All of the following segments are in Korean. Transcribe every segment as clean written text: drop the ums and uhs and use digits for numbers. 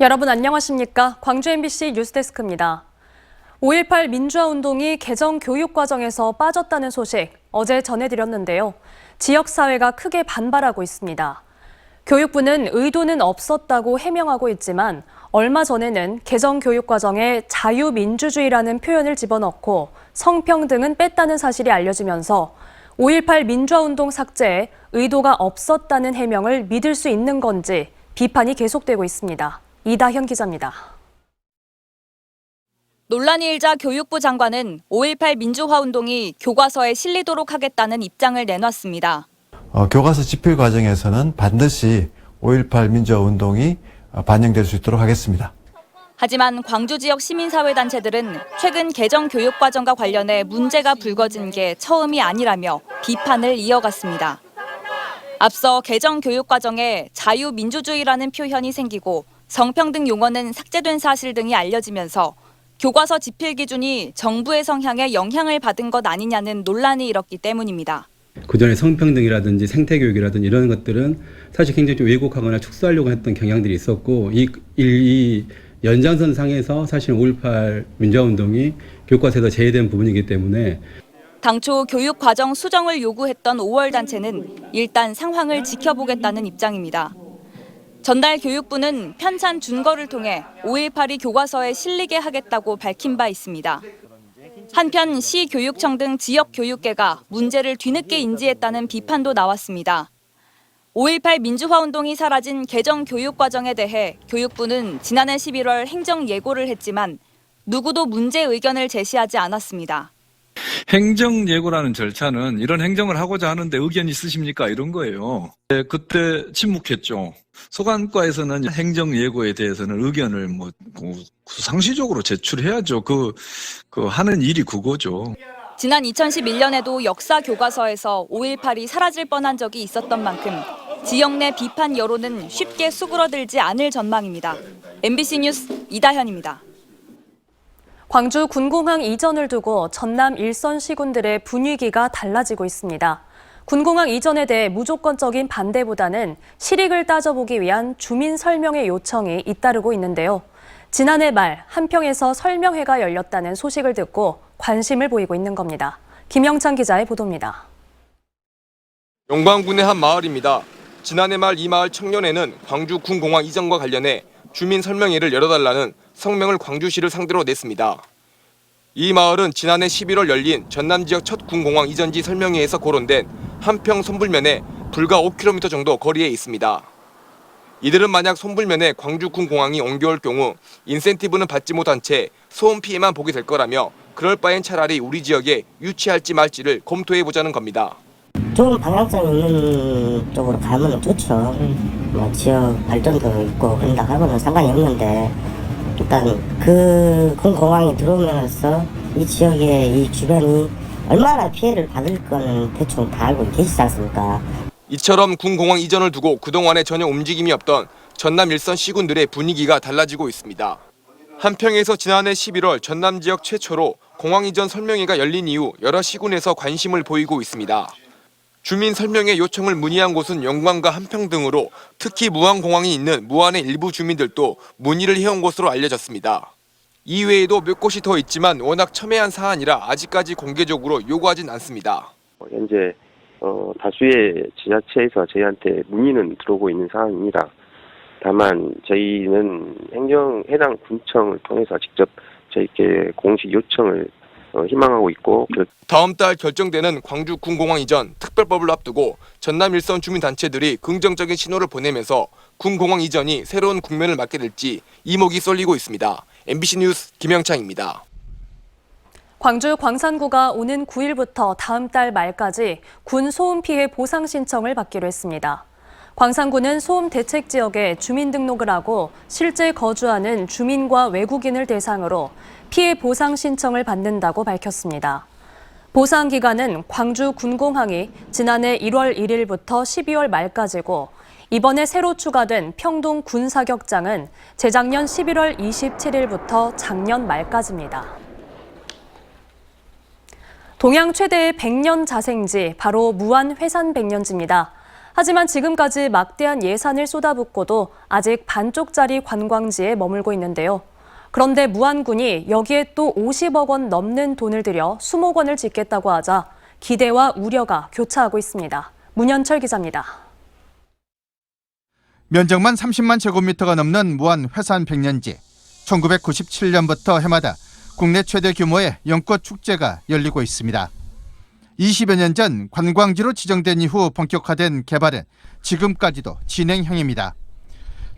여러분 안녕하십니까? 광주 MBC 뉴스데스크입니다. 5.18 민주화운동이 개정 교육 과정에서 빠졌다는 소식 어제 전해드렸는데요. 지역사회가 크게 반발하고 있습니다. 교육부는 의도는 없었다고 해명하고 있지만 얼마 전에는 개정 교육 과정에 자유민주주의라는 표현을 집어넣고 성평등은 뺐다는 사실이 알려지면서 5.18 민주화운동 삭제에 의도가 없었다는 해명을 믿을 수 있는 건지 비판이 계속되고 있습니다. 이다현 기자입니다. 논란이 일자 교육부 장관은 5.18 민주화운동이 교과서에 실리도록 하겠다는 입장을 내놨습니다. 교과서 집필 과정에서는 반드시 5.18 민주화운동이 반영될 수 있도록 하겠습니다. 하지만 광주 지역 시민사회단체들은 최근 개정 교육과정과 관련해 문제가 불거진 게 처음이 아니라며 비판을 이어갔습니다. 앞서 개정 교육과정에 자유민주주의라는 표현이 생기고 성평등 용어는 삭제된 사실 등이 알려지면서 교과서 집필 기준이 정부의 성향에 영향을 받은 것 아니냐는 논란이 일었기 때문입니다. 그전에 성평등이라든지 생태교육이라든지 이런 것들은 사실 굉장히 좀 왜곡하거나 축소하려고 했던 경향들이 있었고 이 연장선 상에서 사실 5.18 민주화운동이 교과서에서 제외된 부분이기 때문에 당초 교육과정 수정을 요구했던 5월 단체는 일단 상황을 지켜보겠다는 입장입니다. 전날 교육부는 편찬 준거를 통해 5.18이 교과서에 실리게 하겠다고 밝힌 바 있습니다. 한편 시교육청 등 지역교육계가 문제를 뒤늦게 인지했다는 비판도 나왔습니다. 5.18 민주화운동이 사라진 개정 교육과정에 대해 교육부는 지난해 11월 행정 예고를 했지만 누구도 문제 의견을 제시하지 않았습니다. 행정예고라는 절차는 이런 행정을 하고자 하는데 의견 있으십니까? 이런 거예요. 네, 그때 침묵했죠. 소관과에서는 행정예고에 대해서는 의견을 상시적으로 제출해야죠. 하는 일이 그거죠. 지난 2011년에도 역사 교과서에서 5.18이 사라질 뻔한 적이 있었던 만큼 지역 내 비판 여론은 쉽게 수그러들지 않을 전망입니다. MBC 뉴스 이다현입니다. 광주 군공항 이전을 두고 전남 일선 시군들의 분위기가 달라지고 있습니다. 군공항 이전에 대해 무조건적인 반대보다는 실익을 따져보기 위한 주민 설명회 요청이 잇따르고 있는데요. 지난해 말 한평에서 설명회가 열렸다는 소식을 듣고 관심을 보이고 있는 겁니다. 김영찬 기자의 보도입니다. 영광군의 한 마을입니다. 지난해 말 이 마을 청년회는 광주 군공항 이전과 관련해 주민 설명회를 열어달라는 성명을 광주시를 상대로 냈습니다. 이 마을은 지난해 11월 열린 전남 지역 첫 군공항 이전지 설명회에서 거론된 한평 손불면에 불과 5km 정도 거리에 있습니다. 이들은 만약 손불면에 광주 군공항이 옮겨올 경우 인센티브는 받지 못한 채 소음 피해만 보게 될 거라며 그럴 바엔 차라리 우리 지역에 유치할지 말지를 검토해보자는 겁니다. 좋은 방향성 있는 쪽으로 가면 좋죠. 지역 발전도 있고 그런다 하고는 상관이 없는데 일단 그 군공항이 들어오면서 이 지역의 이 주변이 얼마나 피해를 받을 거는 대충 다 알고 계시지 않습니까? 이처럼 군공항 이전을 두고 그동안에 전혀 움직임이 없던 전남 일선 시군들의 분위기가 달라지고 있습니다. 한평에서 지난해 11월 전남 지역 최초로 공항 이전 설명회가 열린 이후 여러 시군에서 관심을 보이고 있습니다. 주민 설명회 요청을 문의한 곳은 영광과 한평 등으로 특히 무안공항이 있는 무안의 일부 주민들도 문의를 해온 것으로 알려졌습니다. 이외에도 몇 곳이 더 있지만 워낙 첨예한 사안이라 아직까지 공개적으로 요구하진 않습니다. 현재 다수의 지자체에서 저희한테 문의는 들어오고 있는 상황입니다. 다만 저희는 해당 군청을 통해서 직접 저희께 공식 요청을 희망하고 있고 다음 달 결정되는 광주 군공항 이전 특별법을 앞두고 전남 일선 주민단체들이 긍정적인 신호를 보내면서 군공항 이전이 새로운 국면을 맞게 될지 이목이 쏠리고 있습니다. MBC 뉴스 김영창입니다. 광주 광산구가 오는 9일부터 다음 달 말까지 군 소음 피해 보상 신청을 받기로 했습니다. 광산구는 소음 대책 지역에 주민등록을 하고 실제 거주하는 주민과 외국인을 대상으로 피해 보상 신청을 받는다고 밝혔습니다. 보상 기간은 광주 군공항이 지난해 1월 1일부터 12월 말까지고 이번에 새로 추가된 평동 군사격장은 재작년 11월 27일부터 작년 말까지입니다. 동양 최대의 백년 자생지, 바로 무안 회산 백년지입니다. 하지만 지금까지 막대한 예산을 쏟아붓고도 아직 반쪽짜리 관광지에 머물고 있는데요. 그런데 무안군이 여기에 또 50억 원 넘는 돈을 들여 수목원을 짓겠다고 하자 기대와 우려가 교차하고 있습니다. 문현철 기자입니다. 면적만 30만 제곱미터가 넘는 무안 회산 백년지. 1997년부터 해마다 국내 최대 규모의 연꽃 축제가 열리고 있습니다. 20여 년 전 관광지로 지정된 이후 본격화된 개발은 지금까지도 진행형입니다.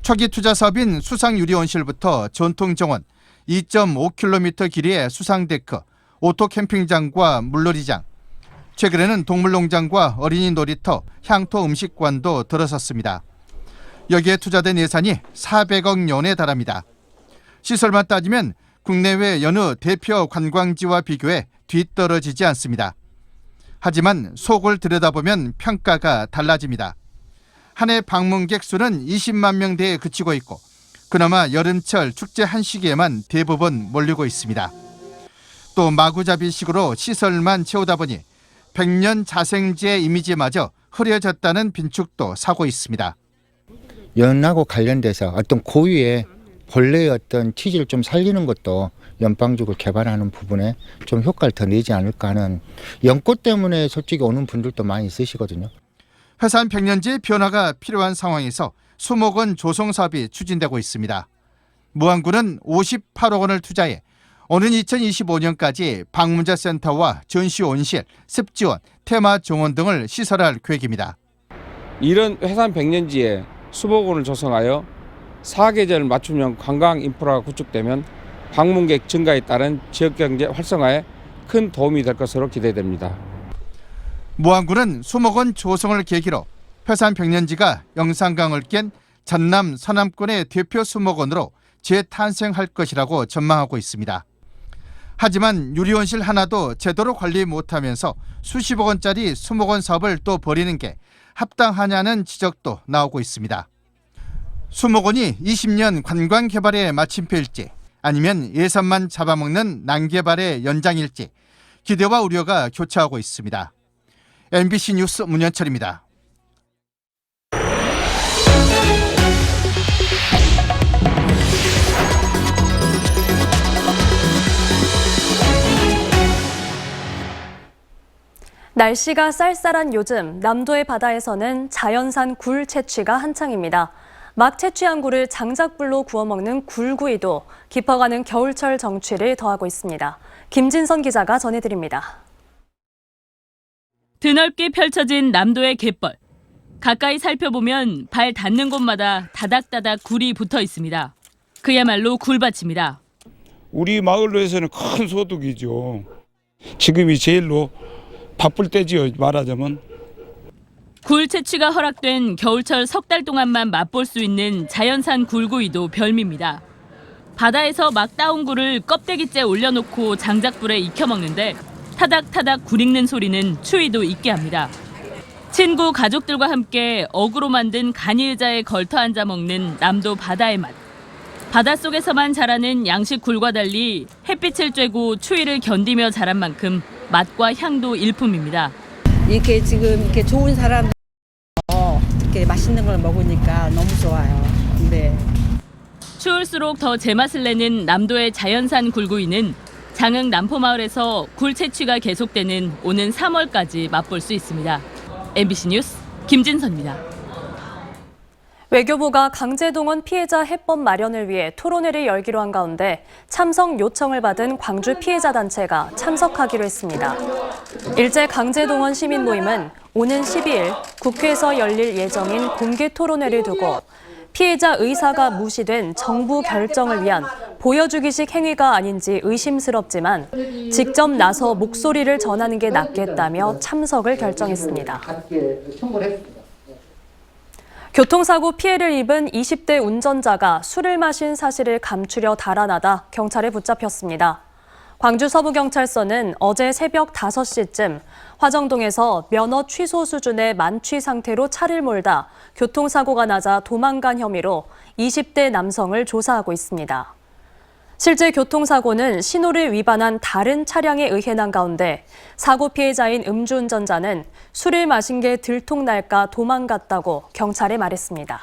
초기 투자 사업인 수상유리온실부터 전통정원, 2.5km 길이의 수상데크, 오토캠핑장과 물놀이장, 최근에는 동물농장과 어린이 놀이터, 향토 음식관도 들어섰습니다. 여기에 투자된 예산이 400억 원에 달합니다. 시설만 따지면 국내외 여느 대표 관광지와 비교해 뒤떨어지지 않습니다. 하지만 속을 들여다보면 평가가 달라집니다. 한 해 방문객 수는 20만 명대에 그치고 있고 그나마 여름철 축제 한 시기에만 대부분 몰리고 있습니다. 또 마구잡이식으로 시설만 채우다 보니 백년 자생지의 이미지마저 흐려졌다는 빈축도 사고 있습니다. 연하고 관련돼서 어떤 고유의 본래의 어떤 취지를 좀 살리는 것도 연방적으로 개발하는 부분에 좀 효과를 더 내지 않을까 하는, 연꽃 때문에 솔직히 오는 분들도 많이 있으시거든요. 회산 백년지의 변화가 필요한 상황에서 수목원 조성 사업이 추진되고 있습니다. 무안군은 58억 원을 투자해 오는 2025년까지 방문자 센터와 전시 온실, 습지원, 테마 정원 등을 시설할 계획입니다. 이런 회산 백년지에 수목원을 조성하여 사계절 맞춤형 관광 인프라가 구축되면 방문객 증가에 따른 지역경제 활성화에 큰 도움이 될 것으로 기대됩니다. 무안군은 수목원 조성을 계기로 회산 백년지가 영산강을 깬 전남 서남권의 대표 수목원으로 재탄생할 것이라고 전망하고 있습니다. 하지만 유리온실 하나도 제대로 관리 못하면서 수십억 원짜리 수목원 사업을 또 벌이는 게 합당하냐는 지적도 나오고 있습니다. 수목원이 20년 관광 개발의 마침표일지 아니면 예산만 잡아먹는 난개발의 연장일지 기대와 우려가 교차하고 있습니다. MBC 뉴스 문현철입니다. 날씨가 쌀쌀한 요즘 남도의 바다에서는 자연산 굴 채취가 한창입니다. 막 채취한 굴을 장작불로 구워 먹는 굴구이도 깊어가는 겨울철 정취를 더하고 있습니다. 김진선 기자가 전해드립니다. 드넓게 펼쳐진 남도의 갯벌. 가까이 살펴보면 발 닿는 곳마다 다닥다닥 굴이 붙어 있습니다. 그야말로 굴밭입니다. 우리 마을로에서는 큰 소득이죠. 지금이 제일로 바쁠 때지요, 말하자면. 굴 채취가 허락된 겨울철 석 달 동안만 맛볼 수 있는 자연산 굴구이도 별미입니다. 바다에서 막 따온 굴을 껍데기째 올려놓고 장작불에 익혀 먹는데 타닥타닥 굴 익는 소리는 추위도 잊게 합니다. 친구 가족들과 함께 어구로 만든 간이 의자에 걸터 앉아 먹는 남도 바다의 맛. 바닷속에서만 자라는 양식 굴과 달리 햇빛을 쬐고 추위를 견디며 자란 만큼 맛과 향도 일품입니다. 이렇게 지금 이렇게 좋은 사람 이렇게 맛있는 걸 먹으니까 너무 좋아요. 네. 추울수록 더 제맛을 내는 남도의 자연산 굴구이는 장흥 남포마을에서 굴 채취가 계속되는 오는 3월까지 맛볼 수 있습니다. MBC 뉴스 김진선입니다. 외교부가 강제동원 피해자 해법 마련을 위해 토론회를 열기로 한 가운데 참석 요청을 받은 광주 피해자 단체가 참석하기로 했습니다. 일제 강제동원 시민 모임은 오는 12일 국회에서 열릴 예정인 공개 토론회를 두고 피해자 의사가 무시된 정부 결정을 위한 보여주기식 행위가 아닌지 의심스럽지만 직접 나서 목소리를 전하는 게 낫겠다며 참석을 결정했습니다. 교통사고 피해를 입은 20대 운전자가 술을 마신 사실을 감추려 달아나다 경찰에 붙잡혔습니다. 광주 서부경찰서는 어제 새벽 5시쯤 화정동에서 면허 취소 수준의 만취 상태로 차를 몰다 교통사고가 나자 도망간 혐의로 20대 남성을 조사하고 있습니다. 실제 교통사고는 신호를 위반한 다른 차량에 의해 난 가운데 사고 피해자인 음주운전자는 술을 마신 게 들통날까 도망갔다고 경찰에 말했습니다.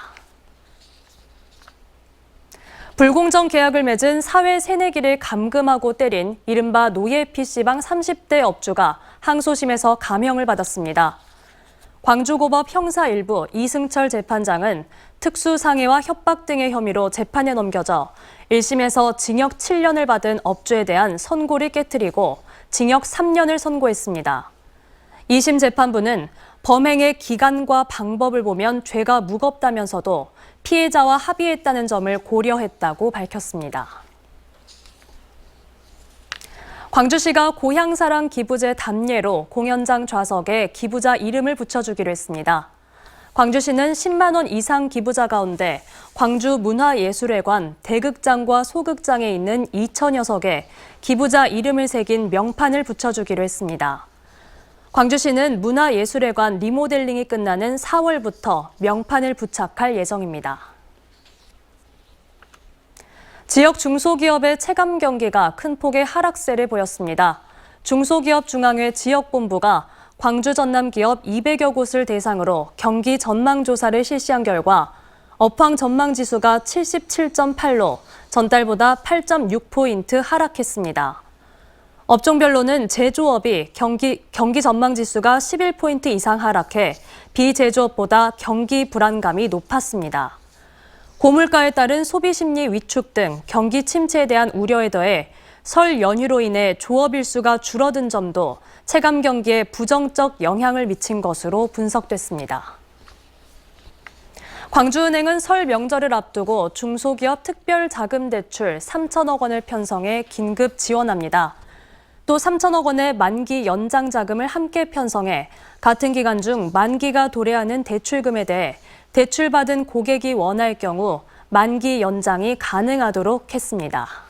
불공정 계약을 맺은 사회 새내기를 감금하고 때린 이른바 노예 PC방 30대 업주가 항소심에서 감형을 받았습니다. 광주고법 형사 1부 이승철 재판장은 특수상해와 협박 등의 혐의로 재판에 넘겨져 1심에서 징역 7년을 받은 업주에 대한 선고를 깨트리고 징역 3년을 선고했습니다. 2심 재판부는 범행의 기간과 방법을 보면 죄가 무겁다면서도 피해자와 합의했다는 점을 고려했다고 밝혔습니다. 광주시가 고향사랑 기부제 답례로 공연장 좌석에 기부자 이름을 붙여주기로 했습니다. 광주시는 10만 원 이상 기부자 가운데 광주문화예술회관, 대극장과 소극장에 있는 2천여 석에 기부자 이름을 새긴 명판을 붙여주기로 했습니다. 광주시는 문화예술회관 리모델링이 끝나는 4월부터 명판을 부착할 예정입니다. 지역 중소기업의 체감 경기가 큰 폭의 하락세를 보였습니다. 중소기업중앙회 지역본부가 광주 전남 기업 200여 곳을 대상으로 경기 전망조사를 실시한 결과 업황 전망지수가 77.8로 전달보다 8.6포인트 하락했습니다. 업종별로는 제조업이 경기 전망지수가 11포인트 이상 하락해 비제조업보다 경기 불안감이 높았습니다. 고물가에 따른 소비심리 위축 등 경기 침체에 대한 우려에 더해 설 연휴로 인해 조업 일수가 줄어든 점도 체감 경기에 부정적 영향을 미친 것으로 분석됐습니다. 광주은행은 설 명절을 앞두고 중소기업 특별자금대출 3천억 원을 편성해 긴급 지원합니다. 또 3천억 원의 만기 연장 자금을 함께 편성해 같은 기간 중 만기가 도래하는 대출금에 대해 대출받은 고객이 원할 경우 만기 연장이 가능하도록 했습니다.